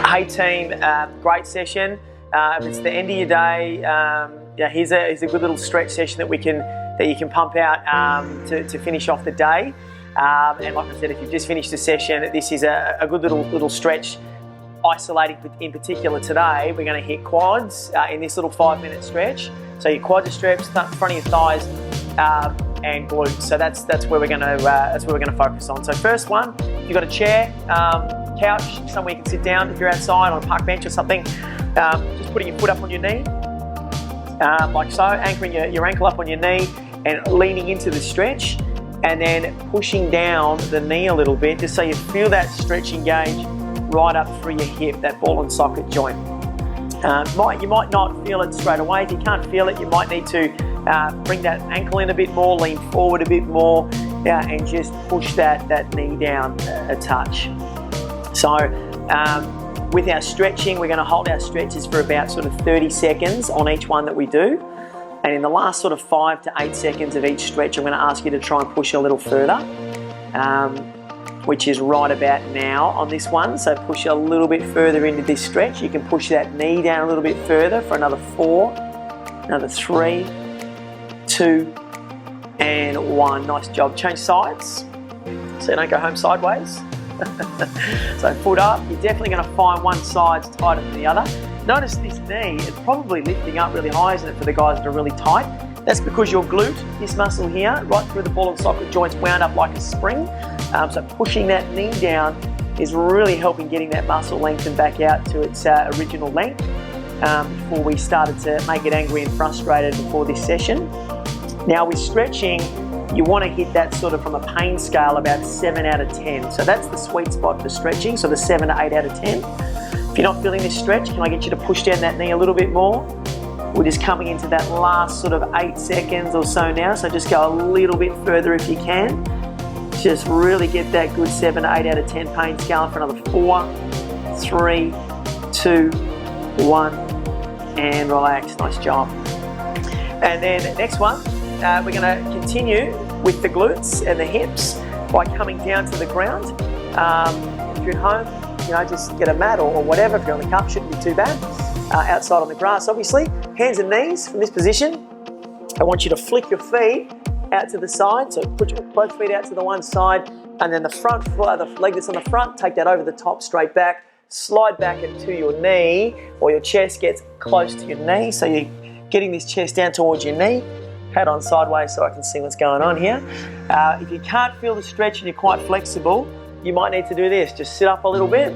Hey team, great session. If it's the end of your day, here's a good little stretch session that you can pump out to finish off the day. And like I said, if you've just finished a session, this is a good little stretch. Isolating in particular today, we're going to hit quads in this little 5-minute stretch. So your quadriceps, front of your thighs, and glutes. So that's where we're going to focus on. So first one, you've got a chair, couch, somewhere you can sit down if you're outside on a park bench or something. Just putting your foot up on your knee, like so, anchoring your ankle up on your knee and leaning into the stretch, and then pushing down the knee a little bit just so you feel that stretch engage right up through your hip, that ball and socket joint. You might not feel it straight away. If you can't feel it, you might need to bring that ankle in a bit more, lean forward a bit more, and just push that knee down a touch. So with our stretching, we're going to hold our stretches for about sort of 30 seconds on each one that we do. And in the last sort of 5 to 8 seconds of each stretch, I'm going to ask you to try and push a little further, which is right about now on this one. So push a little bit further into this stretch. You can push that knee down a little bit further for another 4, another 3, 2, and 1. Nice job. Change sides so you don't go home sideways. So foot up, you're definitely going to find one side's tighter than the other. Notice this knee, it's probably lifting up really high, isn't it, for the guys that are really tight? That's because your glute, this muscle here, right through the ball and socket joints, wound up like a spring. So pushing that knee down is really helping getting that muscle lengthened back out to its original length before we started to make it angry and frustrated before this session. Now with stretching, you want to hit that sort of from a pain scale about 7 out of 10. So that's the sweet spot for stretching, so the 7 to 8 out of 10. If you're not feeling this stretch, can I get you to push down that knee a little bit more? We're just coming into that last sort of 8 seconds or so now, so just go a little bit further if you can. Just really get that good 7 to 8 out of 10 pain scale for another 4, 3, 2, 1, and relax. Nice job. And then next one, we're going to continue with the glutes and the hips by coming down to the ground. If you're at home, just get a mat or whatever. If you're on the cup, shouldn't be too bad. Outside on the grass, obviously. Hands and knees from this position. I want you to flick your feet out to the side. So put both feet out to the one side, and then the front foot, the leg that's on the front, take that over the top, straight back. Slide back into your knee, or your chest gets close to your knee. So you're getting this chest down towards your knee. Head on sideways so I can see what's going on here. If you can't feel the stretch and you're quite flexible, you might need to do this. Just sit up a little bit,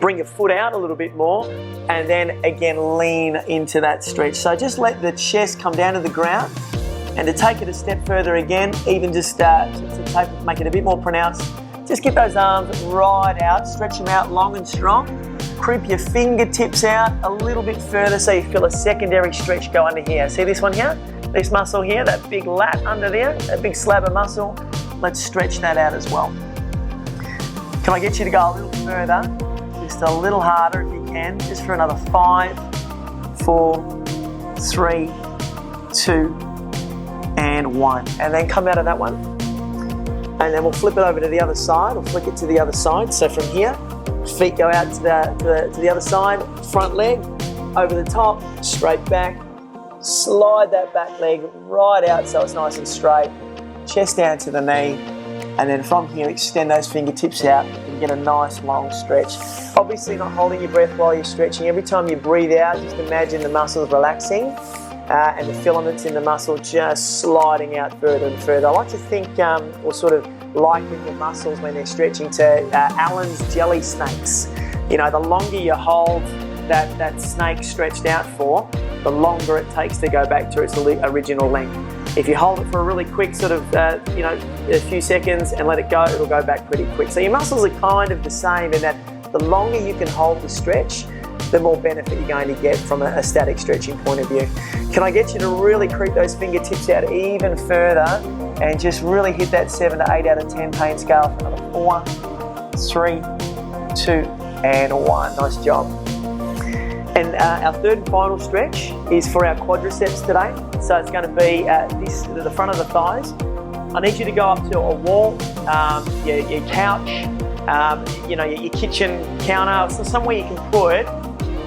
bring your foot out a little bit more, and then again lean into that stretch. So just let the chest come down to the ground, and to take it a step further again, even just to make it a bit more pronounced, just get those arms right out, stretch them out long and strong. Creep your fingertips out a little bit further so you feel a secondary stretch go under here. See this one here? This muscle here, that big lat under there, that big slab of muscle. Let's stretch that out as well. Can I get you to go a little further? Just a little harder if you can, just for another 5, 4, 3, 2, and 1. And then come out of that one. And then we'll flip it over to the other side, or flick it to the other side. So from here, feet go out to the other side, front leg, over the top, straight back. Slide that back leg right out so it's nice and straight. Chest down to the knee. And then from here, extend those fingertips out and get a nice long stretch. Obviously not holding your breath while you're stretching. Every time you breathe out, just imagine the muscles relaxing and the filaments in the muscle just sliding out further and further. I like to think or sort of liken the muscles when they're stretching to Allen's jelly snakes. The longer you hold that snake stretched out for, the longer it takes to go back to its original length. If you hold it for a really quick sort of, a few seconds and let it go, it'll go back pretty quick. So your muscles are kind of the same in that the longer you can hold the stretch, the more benefit you're going to get from a static stretching point of view. Can I get you to really creep those fingertips out even further and just really hit that 7 to 8 out of 10 pain scale for another 4, 3, 2, and 1. Nice job. And our third and final stretch is for our quadriceps today. So it's going to be the front of the thighs. I need you to go up to a wall, your couch, you know, your kitchen counter, so somewhere you can put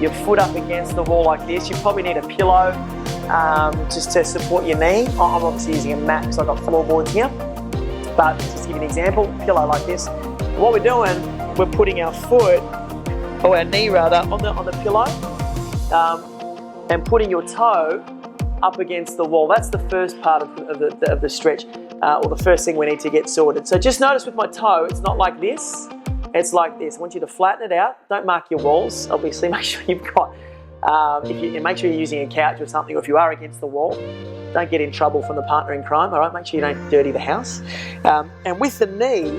your foot up against the wall like this. You probably need a pillow just to support your knee. I'm obviously using a mat because I've got floorboards here, but just to give you an example, pillow like this. And what we're doing, we're putting our foot, or our knee rather, on the pillow, and putting your toe up against the wall. That's the first part of the stretch, or the first thing we need to get sorted. So just notice with my toe, it's not like this, it's like this. I want you to flatten it out. Don't mark your walls. Obviously, make sure you've got, make sure you're using a couch or something, or if you are against the wall, don't get in trouble from the partner in crime, all right? Make sure you don't dirty the house. And with the knee,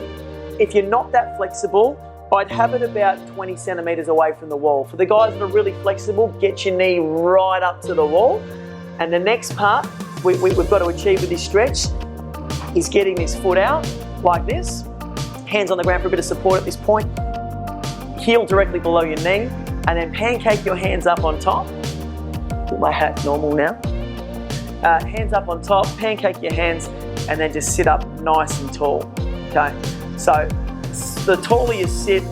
if you're not that flexible, I'd have it about 20 centimeters away from the wall. For the guys that are really flexible, get your knee right up to the wall. And the next part we've got to achieve with this stretch is getting this foot out like this. Hands on the ground for a bit of support at this point. Heel directly below your knee, and then pancake your hands up on top. Put my hat normal now. Hands up on top, pancake your hands, and then just sit up nice and tall. Okay, so the taller you sit,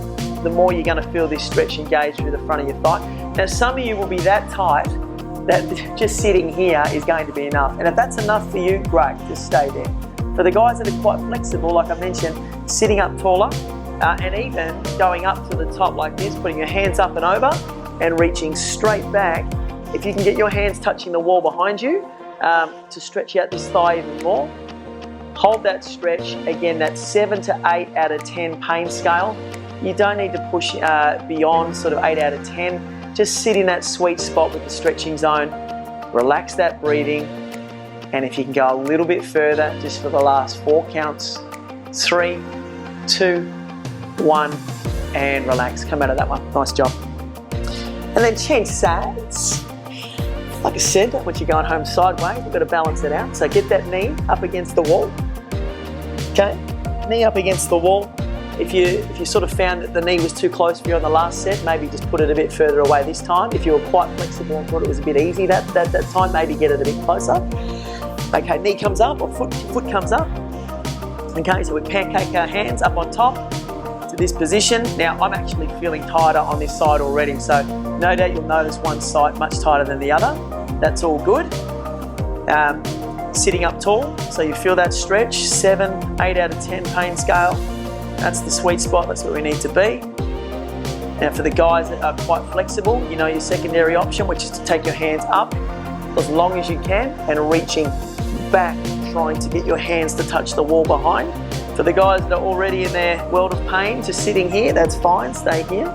the more you're going to feel this stretch engage through the front of your thigh. Now, some of you will be that tight that just sitting here is going to be enough. And if that's enough for you, great, just stay there. For the guys that are quite flexible, like I mentioned, sitting up taller, and even going up to the top like this, putting your hands up and over and reaching straight back. If you can get your hands touching the wall behind you to stretch out this thigh even more, hold that stretch. Again, that's 7 to 8 out of 10 pain scale. You don't need to push beyond sort of 8 out of 10. Just sit in that sweet spot with the stretching zone. Relax that breathing. And if you can go a little bit further, just for the last 4 counts. 3, 2, 1, and relax. Come out of that one. Nice job. And then change sides. Like I said, once you're going home sideways, you've got to balance it out. So get that knee up against the wall. Okay, knee up against the wall. If you sort of found that the knee was too close for you on the last set, maybe just put it a bit further away this time. If you were quite flexible and thought it was a bit easy that time, maybe get it a bit closer. Okay, knee comes up, or foot comes up. Okay, so we pancake our hands up on top to this position. Now, I'm actually feeling tighter on this side already, so no doubt you'll notice one side much tighter than the other. That's all good. Sitting up tall, so you feel that stretch, 7, 8 out of 10 pain scale. That's the sweet spot, that's where we need to be. Now for the guys that are quite flexible, you know your secondary option, which is to take your hands up as long as you can and reaching back, trying to get your hands to touch the wall behind. For the guys that are already in their world of pain, just sitting here, that's fine, stay here.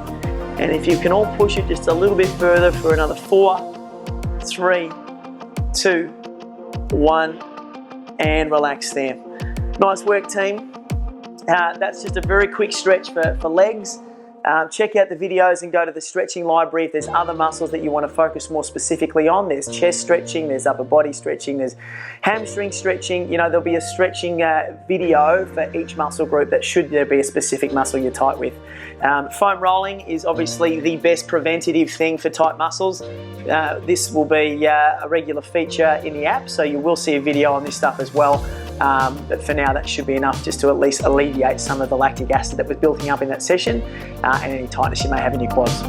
And if you can all push it just a little bit further for another 4, 3, 2, 1, and relax there. Nice work, team. That's just a very quick stretch for legs. Check out the videos and go to the stretching library if there's other muscles that you want to focus more specifically on. There's chest stretching, there's upper body stretching, there's hamstring stretching. You know, there'll be a stretching video for each muscle group that should there be a specific muscle you're tight with. Foam rolling is obviously the best preventative thing for tight muscles. This will be a regular feature in the app, so you will see a video on this stuff as well. But for now, that should be enough just to at least alleviate some of the lactic acid that was building up in that session and any tightness you may have in your quads.